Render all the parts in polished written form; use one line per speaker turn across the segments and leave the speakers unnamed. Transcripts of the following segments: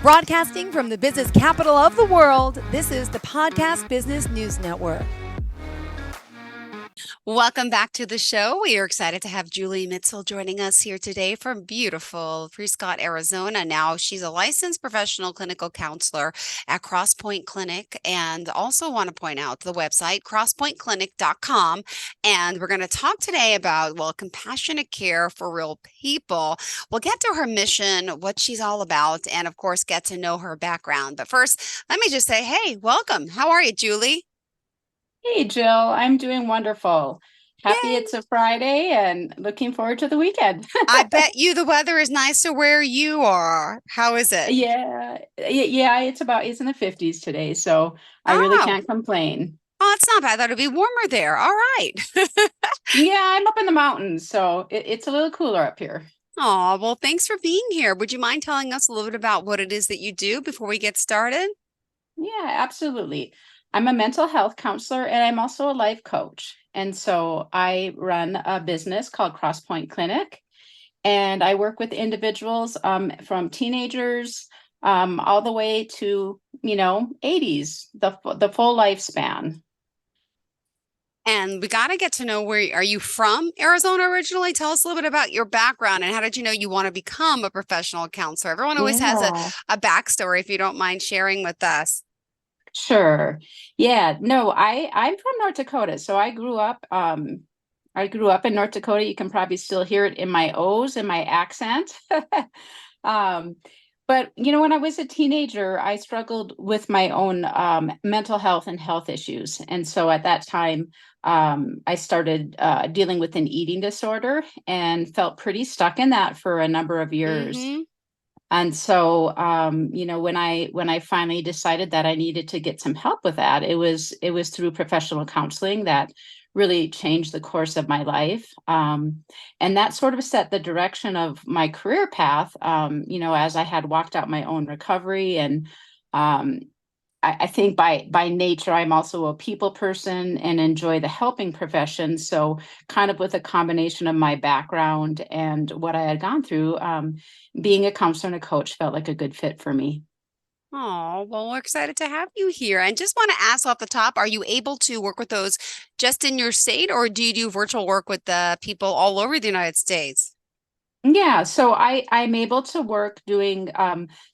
Broadcasting from the business capital of the world, this is the Podcast Business News Network.
Welcome back to the show. We are excited to have Julie Mitzel joining us here today from beautiful Prescott, Arizona. Now, she's a licensed professional clinical counselor at Crosspoint Clinic, and also want to point out the website, crosspointclinic.com. And we're going to talk today about, compassionate care for real people. We'll get to her mission, what she's all about, and of course, get to know her background. But first, let me just say, hey, welcome. How are you, Julie?
Hey, Jill, I'm doing wonderful. Happy
Yay.
it's a Friday and looking forward to the weekend.
I bet you the weather is nicer where you are. How is it?
Yeah, it's in the 50s today, so I really
Oh,
can't complain.
oh, it's not bad. That'll be warmer there. All right.
Yeah, I'm up in the mountains, so it's a little cooler up here.
Oh, well, thanks for being here. Would you mind telling us a little bit about what it is that you do before we get started?
Yeah, absolutely. I'm a mental health counselor and I'm also a life coach. And so I run a business called Crosspoint Clinic, and I work with individuals from teenagers all the way to 80s, the full lifespan.
And we got to get to know where are you from Arizona originally? Tell us a little bit about your background and how did you know you want to become a professional counselor? Everyone always has
Yeah,
a backstory if you don't mind sharing with us.
sure. Yeah, no, I'm from North Dakota, so I grew up in North Dakota. You can probably still hear it in my O's and my accent. Um, but when I was a teenager, I struggled with my own mental health and health issues. And so at that time, I started dealing with an eating disorder and felt pretty stuck in that for a number of years.
Mm-hmm.
And so, when I finally decided that I needed to get some help with that, it was through professional counseling that really changed the course of my life. And that sort of set the direction of my career path. As I had walked out my own recovery, and um, I think by nature, I'm also a people person and enjoy the helping profession. So, kind of with a combination of my background and what I had gone through, being a counselor and a coach felt like a good fit for me.
Oh, well, we're excited to have you here. And just want to ask off the top, are you able to work with those just in your state, or do you do virtual work with the people all over the United States?
Yeah, so I'm able to work doing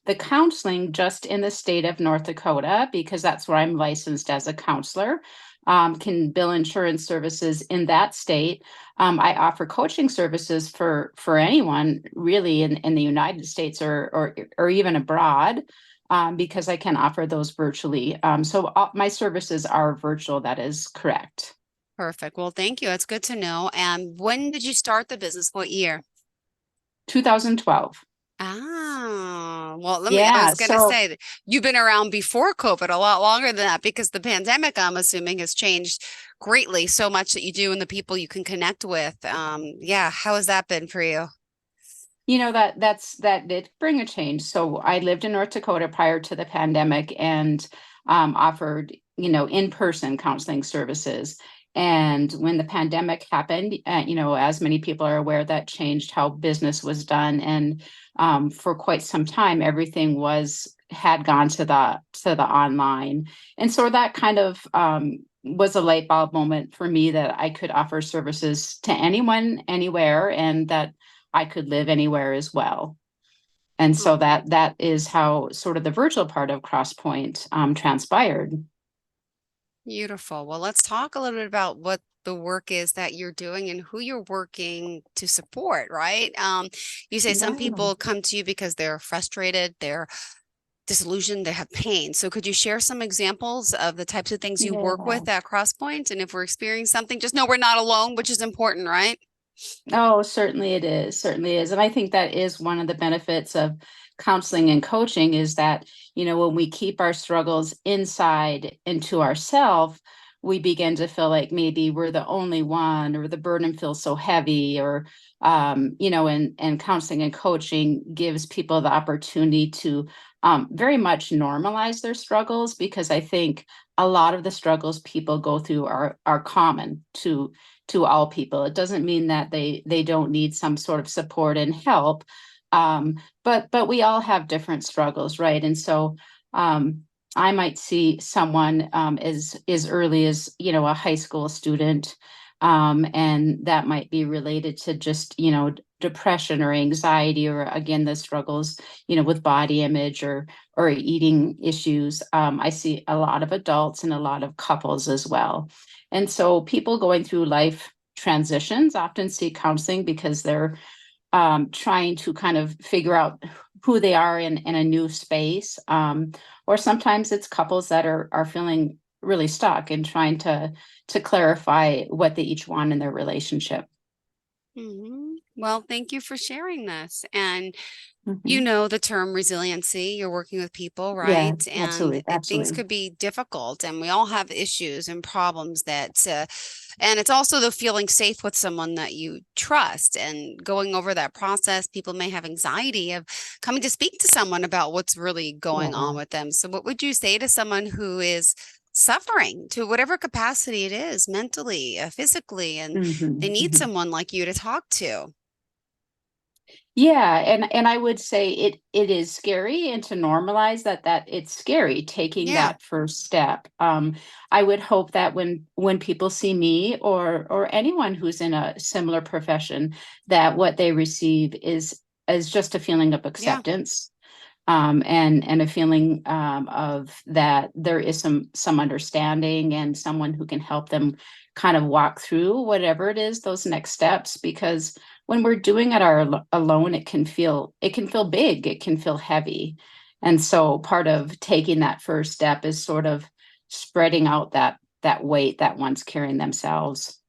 the counseling just in the state of North Dakota because that's where I'm licensed as a counselor. Can bill insurance services in that state. I offer coaching services for anyone really in the United States or even abroad, because I can offer those virtually. So all, my services are virtual. That is correct.
Perfect. Well, thank you. That's good to know. And when did you start the business? What year?
2012.
Well, I
Yeah,
was going to
so
say that you've been around before COVID a lot longer than that because the pandemic, I'm assuming, has changed greatly so much that you do and the people you can connect with. Yeah. How has that been for you?
that did bring a change. So I lived in North Dakota prior to the pandemic and offered in-person counseling services. And when the pandemic happened, as many people are aware, that changed how business was done. And for quite some time, everything had gone to the online. And so that kind of was a light bulb moment for me that I could offer services to anyone, anywhere, and that I could live anywhere as well. And so
Oh,
that is how sort of the virtual part of Crosspoint transpired.
beautiful. Well, let's talk a little bit about what the work is that you're doing and who you're working to support, right? You say some
Yeah.
people come to you because they're frustrated, they're disillusioned, they have pain. So could you share some examples of the types of things you work
Yeah.
with at Crosspoint? And if we're experiencing something, just know we're not alone, which is important, right?
Oh, certainly it is. Certainly is. And I think that is one of the benefits of counseling and coaching is that, when we keep our struggles inside into ourselves, we begin to feel like maybe we're the only one or the burden feels so heavy or, and counseling and coaching gives people the opportunity to very much normalize their struggles because I think a lot of the struggles people go through are common to all people. It doesn't mean that they don't need some sort of support and help. But we all have different struggles, right? And so I might see someone as early as, a high school student, and that might be related to just, depression or anxiety, or again, the struggles, with body image or eating issues. I see a lot of adults and a lot of couples as well. And so people going through life transitions often seek counseling because they're trying to kind of figure out who they are in a new space. Or sometimes it's couples that are feeling really stuck and trying to clarify what they each want in their relationship.
Well, thank you for sharing this. And you
Mhm.
know the term resiliency. You're working with people,
Yeah,
right? And
absolutely,
things
absolutely.
could be difficult, and we all have issues and problems and it's also the feeling safe with someone that you trust and going over that process. People may have anxiety of coming to speak to someone about what's really going
Yeah.
on with them. So, what would you say to someone who is suffering to whatever capacity it is, mentally, physically, and they need
Mhm.
someone like you to talk to?
Yeah, and I would say it is scary, and to normalize that it's scary taking
Yeah.
that first step. I would hope that when people see me or anyone who's in a similar profession, that what they receive is just a feeling of
Yeah.
acceptance, and a feeling of that there is some understanding and someone who can help them kind of walk through whatever it is, those next steps. Because when we're doing it alone, it can feel big, it can feel heavy. And so part of taking that first step is sort of spreading out that weight that one's carrying themselves.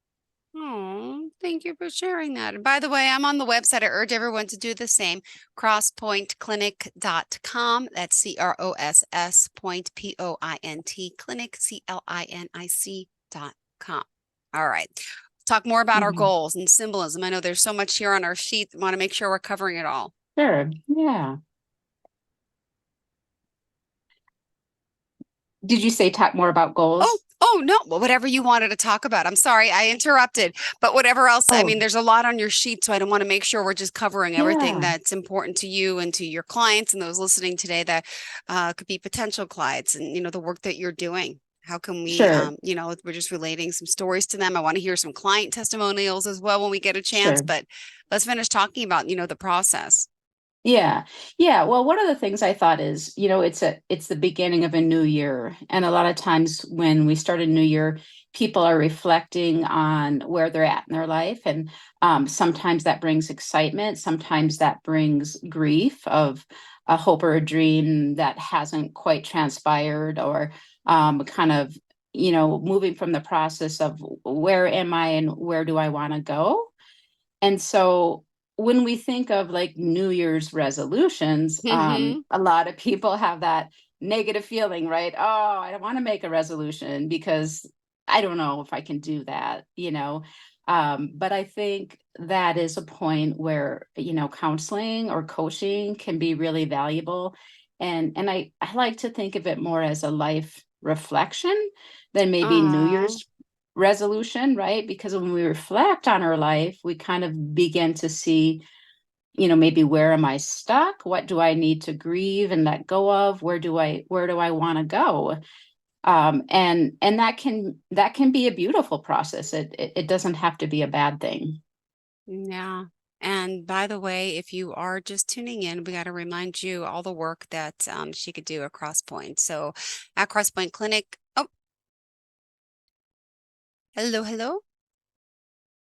Oh, thank you for sharing that. And by the way, I'm on the website. I urge everyone to do the same. Crosspointclinic.com. That's CROSS point POINT clinic, CLINIC.com. All right. Talk more about our
Mhm.
goals and symbolism. I know there's so much here on our sheet. Want to make sure we're covering it all.
Sure. Yeah. Did you say talk more about
Oh,
goals?
no. Well, whatever you wanted to talk about. I'm sorry, I interrupted. But whatever else, I
Oh,
mean, there's a lot on your sheet, so I don't want to make sure we're just covering everything
yeah.
that's important to you and to your clients and those listening today that could be potential clients and, the work that you're doing. How can we,
Sure.
we're just relating some stories to them. I want to hear some client testimonials as well when we get a chance,
Sure.
but let's finish talking about, the process.
Yeah. Yeah. Well, one of the things I thought is, it's the beginning of a new year. And a lot of times when we start a new year, people are reflecting on where they're at in their life. And sometimes that brings excitement. Sometimes that brings grief of a hope or a dream that hasn't quite transpired, or kind of, moving from the process of where am I and where do I want to go? And so when we think of like New Year's resolutions,
Hmm.
a lot of people have that negative feeling, right? Oh, I don't want to make a resolution because I don't know if I can do that. But I think that is a point where, counseling or coaching can be really valuable. And I like to think of it more as a life reflection than maybe New
Oh,
Year's resolution, right? Because when we reflect on our life, we kind of begin to see, maybe where am I stuck? What do I need to grieve and let go of? Where do I want to go? And that can be a beautiful process. It doesn't have to be a bad thing.
yeah. And by the way, if you are just tuning in, we got to remind you all the work that she could do at Crosspoint. So at Crosspoint Clinic, oh, hello, hello.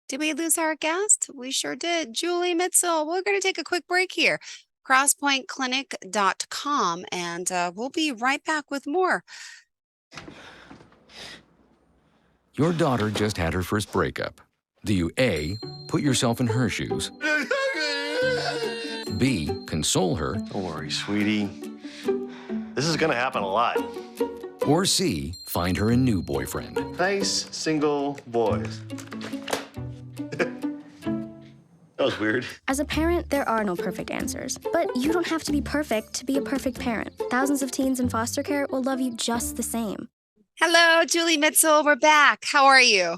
Did we lose our guest? We sure did. Julie Mitzel, we're going to take a quick break here. Crosspointclinic.com, and we'll be right back with more.
Your daughter just had her first breakup. Do you A, put yourself in her shoes? B, console her?
Don't worry, sweetie. This is gonna happen a lot.
Or C, find her a new boyfriend?
Nice, single boys. That was weird.
As a parent, there are no perfect answers. But you don't have to be perfect to be a perfect parent. Thousands of teens in foster care will love you just the same.
Hello, Julie Mitzel. We're back. How are you?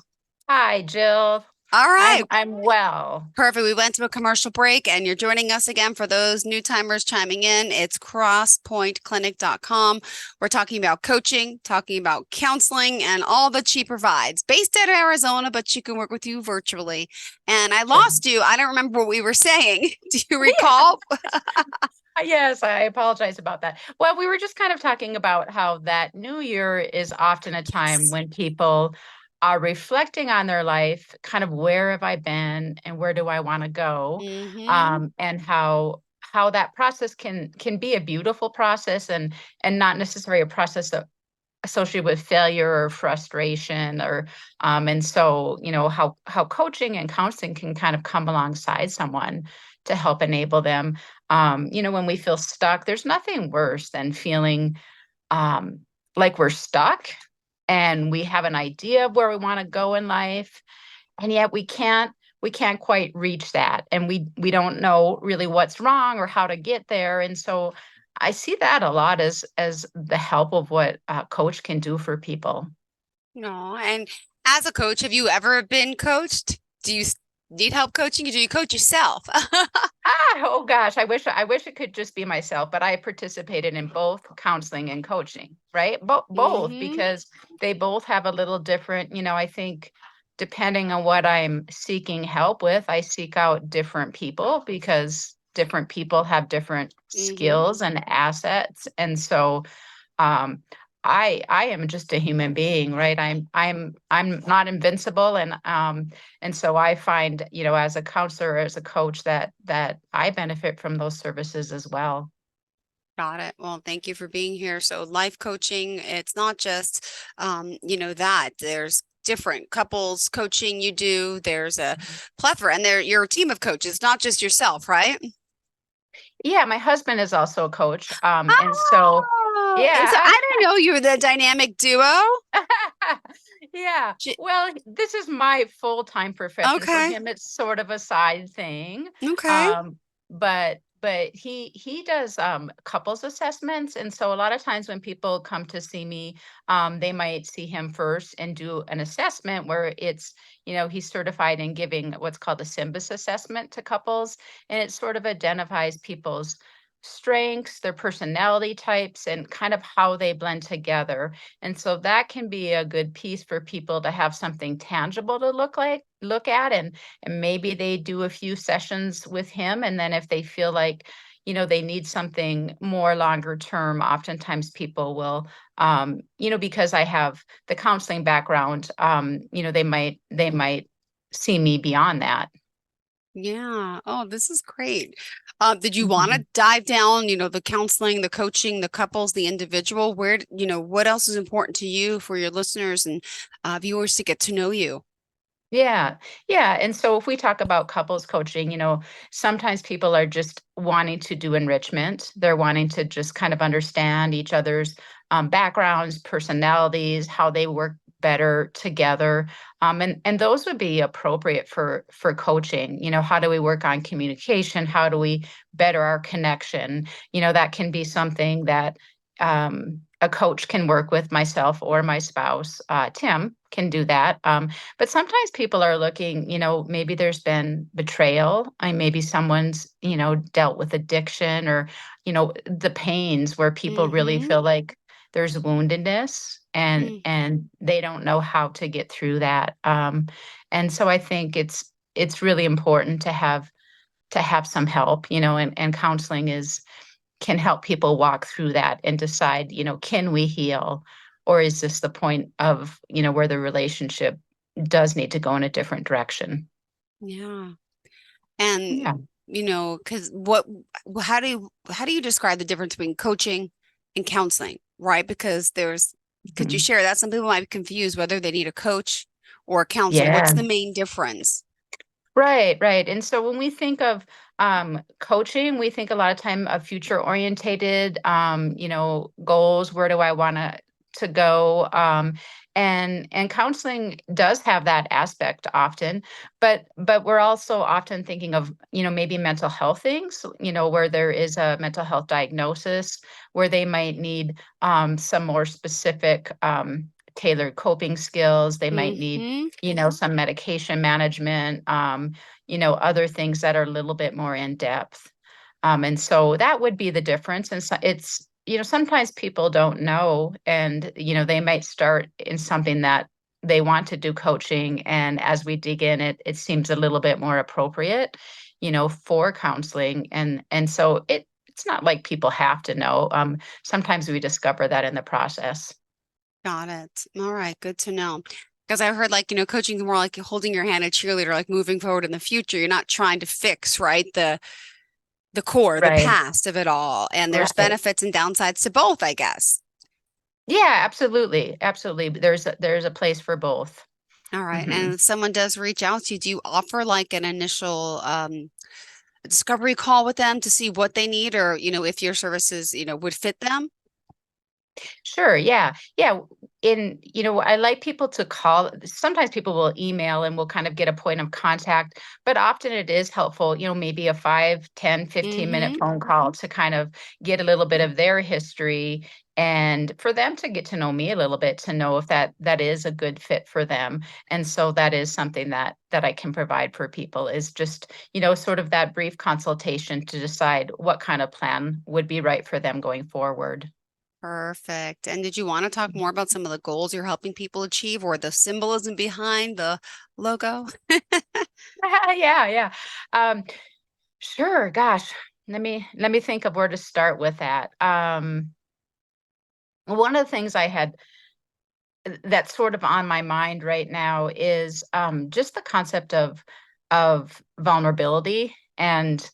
Hi, Jill.
All right.
I'm well.
Perfect. We went to a commercial break and you're joining us again. For those new timers chiming in, it's crosspointclinic.com. We're talking about coaching, talking about counseling, and all that she provides. Based out of Arizona, but she can work with you virtually. And I lost you. I don't remember what we were saying. Do you recall?
Yes, I apologize about that. Well, we were just kind of talking about how that new year is often a time when people are reflecting on their life, kind of where have I been and where do I want to go, and how that process can be a beautiful process and not necessarily a process that associated with failure or frustration or and so how coaching and counseling can kind of come alongside someone to help enable them. When we feel stuck, there's nothing worse than feeling like we're stuck and we have an idea of where we want to go in life, and yet we can't quite reach that, and we don't know really what's wrong or how to get there. And so I see that a lot as the help of what a coach can do for people.
No. And as a coach, have you ever been coached? Do you need help coaching? Or do you coach yourself?
Oh gosh, I wish it could just be myself, but I participated in both counseling and coaching, right? Both
Mhm.
because they both have a little different, I think depending on what I'm seeking help with, I seek out different people because different people have different skills and assets. And so um I am just a human being, right? I'm not invincible, and so I find, as a counselor, as a coach, that I benefit from those services as well.
Got it. Well, thank you for being here. So life coaching, it's not just, that there's different couples coaching you do. There's a plethora, and you're a team of coaches, not just yourself, right?
Yeah, my husband is also a coach. And so
Oh, and so
yeah.
I didn't know you were the dynamic duo.
Yeah.
J-
Well, this is my full-time profession. For
Okay.
him, it's sort of a side thing.
Okay.
But he does couples assessments. And so a lot of times when people come to see me, they might see him first and do an assessment where it's, he's certified in giving what's called a SYMBIS assessment to couples. And it sort of identifies people's strengths, their personality types, and kind of how they blend together. And so that can be a good piece for people to have something tangible to look at, and maybe they do a few sessions with him, and then if they feel like, they need something more longer term, oftentimes people will, because I have the counseling background, they might see me beyond that.
Yeah. Oh, this is great. Did you want
Mhm.
to dive down, the counseling, the coaching, the couples, the individual? What else is important to you for your listeners and viewers to get to know you?
Yeah. Yeah. And so if we talk about couples coaching, sometimes people are just wanting to do enrichment. They're wanting to just kind of understand each other's backgrounds, personalities, how they work better together. And those would be appropriate for coaching. How do we work on communication? How do we better our connection? That can be something that a coach can work with myself or my spouse. Tim can do that. But sometimes people are looking, maybe there's been betrayal. Maybe someone's, dealt with addiction or, the pains where people really
Mm-hmm.
feel like there's woundedness and they don't know how to get through that. And so I think it's really important to have some help, and counseling can help people walk through that and decide, can we heal? Or is this the point of, where the relationship does need to go in a different direction?
Yeah. And,
Yeah.
because how do you describe the difference between coaching and counseling, right? Because could you
Mhm.
share that? Some people might be confused whether they need a coach or a counselor. What's
Yeah.
the main difference?
Right, right. And so when we think of coaching, we think a lot of time of future orientated, goals. Where do I want to go? And counseling does have that aspect often, but we're also often thinking of, maybe mental health things, where there is a mental health diagnosis, where they might need some more specific tailored coping skills. They might need,
Mm-hmm.
some medication management, other things that are a little bit more in depth. And so that would be the difference. And so it's, sometimes people don't know, and, they might start in something that they want to do coaching. And as we dig in, it seems a little bit more appropriate, for counseling. And so it's not like people have to know. Sometimes we discover that in the process.
Got it. All right. Good to know. Because I've heard coaching is more like holding your hand a cheerleader, like moving forward in the future. You're not trying to fix, right? The core, the
Right.
past of it all. And there's
Right.
benefits and downsides to both, I guess.
Yeah, absolutely. Absolutely. There's a place for both.
All right.
Mhm.
And if someone does reach out to you, do you offer like an initial discovery call with them to see what they need, or, if your services, would fit them?
Sure. Yeah. Yeah. I like people to call. Sometimes people will email and we'll kind of get a point of contact, but often it is helpful, maybe a 5, 10, 15-minute
Mm-hmm.
phone call to kind of get a little bit of their history, and for them to get to know me a little bit, to know if that is a good fit for them. And so that is something that I can provide for people, is just, sort of that brief consultation to decide what kind of plan would be right for them going forward.
Perfect. And did you want to talk more about some of the goals you're helping people achieve, or the symbolism behind the logo?
Yeah, yeah. Um, sure. Gosh, let me think of where to start with that. One of the things I had that's sort of on my mind right now is just the concept of vulnerability. And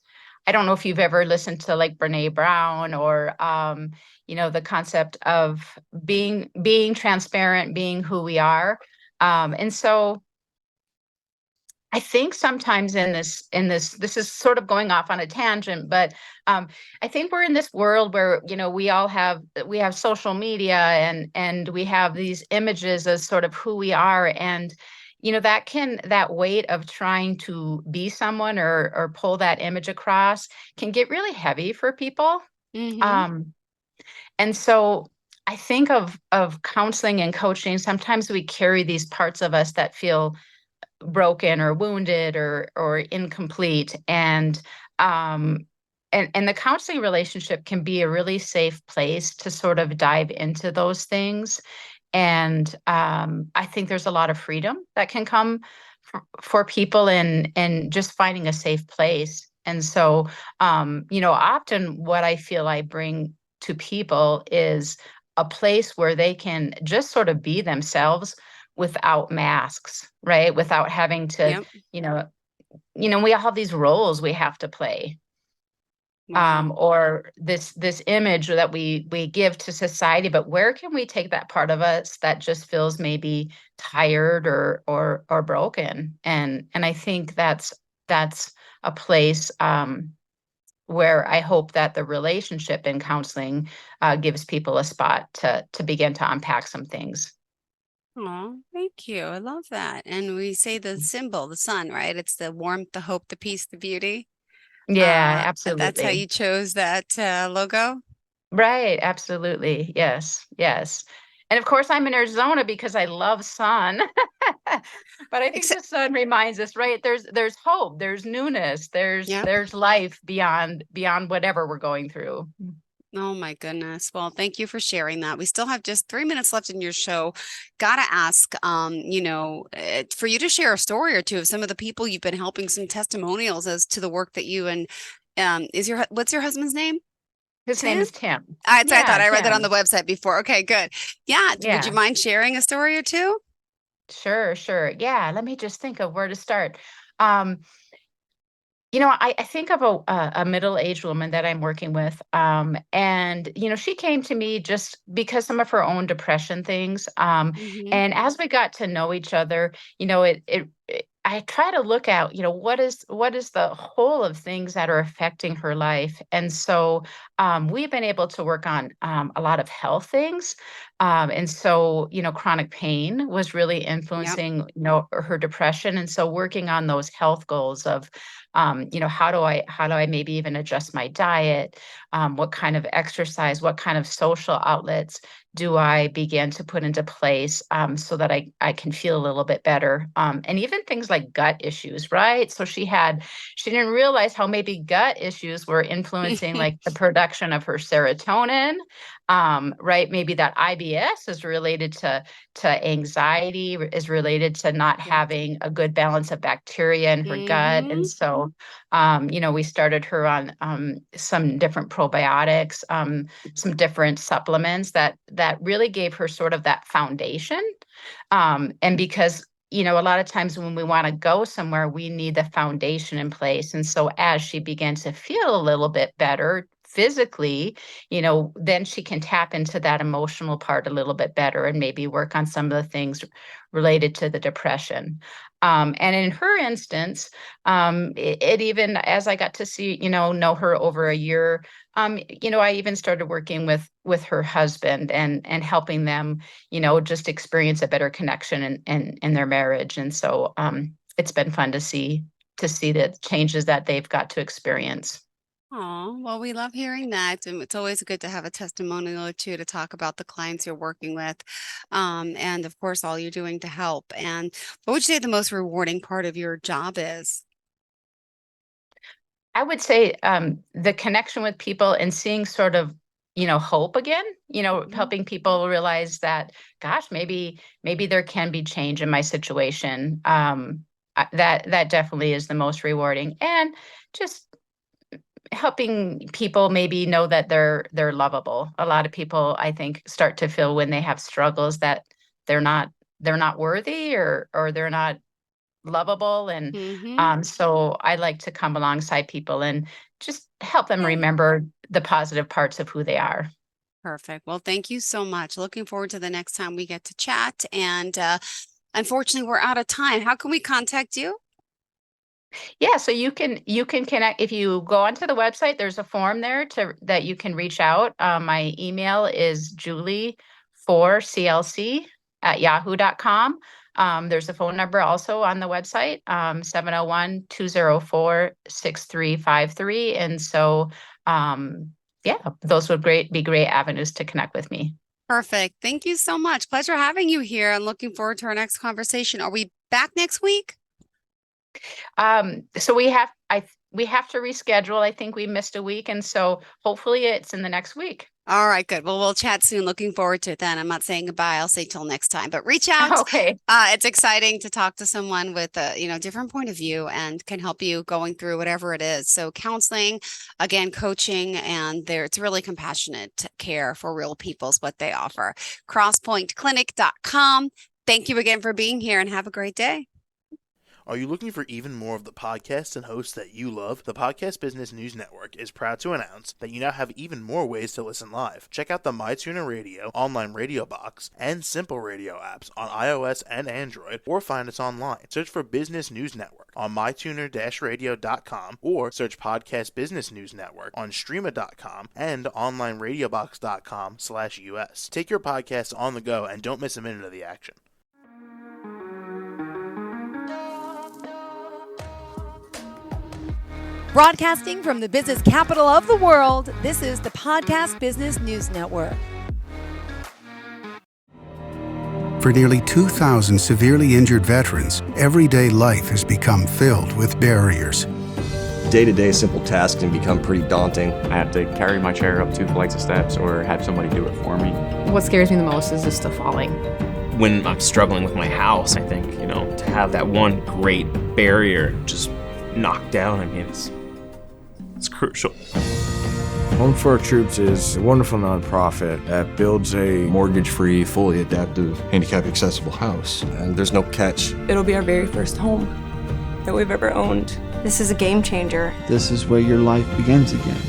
I don't know if you've ever listened to like Brene Brown, or the concept of being transparent, being who we are. And so I think sometimes this is sort of going off on a tangent, but I think we're in this world where, we have social media, and we have these images as sort of who we are. And, that weight of trying to be someone, or pull that image across, can get really heavy for people.
Mm-hmm.
Um, and so I think of counseling and coaching. Sometimes we carry these parts of us that feel broken or wounded or incomplete, and the counseling relationship can be a really safe place to sort of dive into those things. And I think there's a lot of freedom that can come for people in just finding a safe place. And so often what I feel I bring to people is a place where they can just sort of be themselves without masks, right? Without having to,
Yep.
you know, we all have these roles we have to play,
Wow.
or this image that we give to society. But where can we take that part of us that just feels maybe tired or broken? And I think that's a place where I hope that the relationship in counseling gives people a spot to begin to unpack some things.
Oh, thank you. I love that. And we say the symbol, the sun, right? It's the warmth, the hope, the peace, the beauty.
Yeah,
That's how
absolutely.
you chose that logo.
Right, absolutely. Yes, yes. And of course, I'm in Arizona because I love sun. But I think
Except,
the sun reminds us, right? There's hope, there's newness, there's
yep.
there's life beyond whatever we're going through.
Oh my goodness. Well, thank you for sharing that. We still have just 3 minutes left in your show. Gotta ask, for you to share a story or two of some of the people you've been helping, some testimonials as to the work that you and what's your husband's name?
His name
Tim?
is Tim.
That's what I thought.
Yeah,
I read that on the
Tim.
website before. Okay, good. Yeah. Would you
Yeah,
mind sharing a story or two?
sure, sure. Yeah, let me just think of where to start. Um, I think of a middle-aged woman that I'm working with, and she came to me just because some of her own depression things.
Mm-hmm.
And as we got to know each other, I try to look at, what is the whole of things that are affecting her life. And so we've been able to work on a lot of health things. And so, chronic pain was really
Yep.
influencing, her depression. And so working on those health goals of how do I maybe even adjust my diet? What kind of exercise, what kind of social outlets do I begin to put into place so that I can feel a little bit better? And even things like gut issues, right? So she didn't realize how maybe gut issues were influencing like the production of her serotonin, right? Maybe that IBS is related to anxiety, is related to not having a good balance of bacteria in her gut. And so, we started her on some different probiotics, some different supplements that really gave her sort of that foundation. And because, a lot of times when we want to go somewhere, we need the foundation in place. And so as she began to feel a little bit better physically, then she can tap into that emotional part a little bit better and maybe work on some of the things related to the depression. And in her instance, it even, as I got to see, know her over a year, I even started working with her husband and helping them, just experience a better connection in their marriage. And so it's been fun to see the changes that they've got to experience.
Oh, well, we love hearing that. And it's always good to have a testimonial or two to talk about the clients you're working with. And of course, all you're doing to help. And what would you say the most rewarding part of your job is?
I would say the connection with people and seeing sort of, hope again, helping people realize that, gosh, maybe there can be change in my situation. That definitely is the most rewarding. And just helping people maybe know that they're lovable. A lot of people, I think, start to feel when they have struggles that they're not worthy or they're not lovable. And so I like to come alongside people and just help them remember the positive parts of who they are.
Perfect. Well, thank you so much. Looking forward to the next time we get to chat. And unfortunately, we're out of time. How can we contact you?
Yeah, so you can connect if you go onto the website. There's a form there that you can reach out. My email is julie4clc@yahoo.com. There's a phone number also on the website, 701-204-6353. And so, those would be great avenues to connect with me.
Perfect. Thank you so much. Pleasure having you here and looking forward to our next conversation. Are we back next week?
So we have to reschedule. I think we missed a week. And so hopefully it's in the next week.
All right, good. Well, we'll chat soon. Looking forward to it then. I'm not saying goodbye. I'll say till next time, but reach out.
Okay.
It's exciting to talk to someone with a, different point of view and can help you going through whatever it is. So counseling, again, coaching, and it's really compassionate care for real people is what they offer. Crosspointclinic.com. Thank you again for being here and have a great day.
Are you looking for even more of the podcasts and hosts that you love? The Podcast Business News Network is proud to announce that you now have even more ways to listen live. Check out the MyTuner Radio, online radio box, and Simple Radio apps on iOS and Android, or find us online. Search for Business News Network on mytuner-radio.com, or search Podcast Business News Network on streama.com and onlineradiobox.com/US. Take your podcast on the go and don't miss a minute of the action.
Broadcasting from the business capital of the world, this is the Podcast Business News Network.
For nearly 2,000 severely injured veterans, everyday life has become filled with barriers.
Day-to-day simple tasks can become pretty daunting.
I have to carry my chair up 2 flights of steps or have somebody do it for me.
What scares me the most is just the falling.
When I'm struggling with my house, I think, to have that one great barrier just knocked down, it's crucial.
Home for Our Troops is a wonderful nonprofit that builds a
mortgage-free, fully adaptive, handicap-accessible house. And there's no catch.
It'll be our very first home that we've ever owned. This is a game changer.
This is where your life begins again.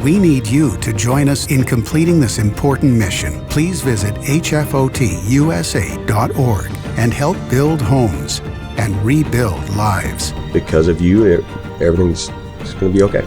We need you to join us in completing this important mission. Please visit hfotusa.org and help build homes and rebuild lives.
Because of you, everything's going to be okay.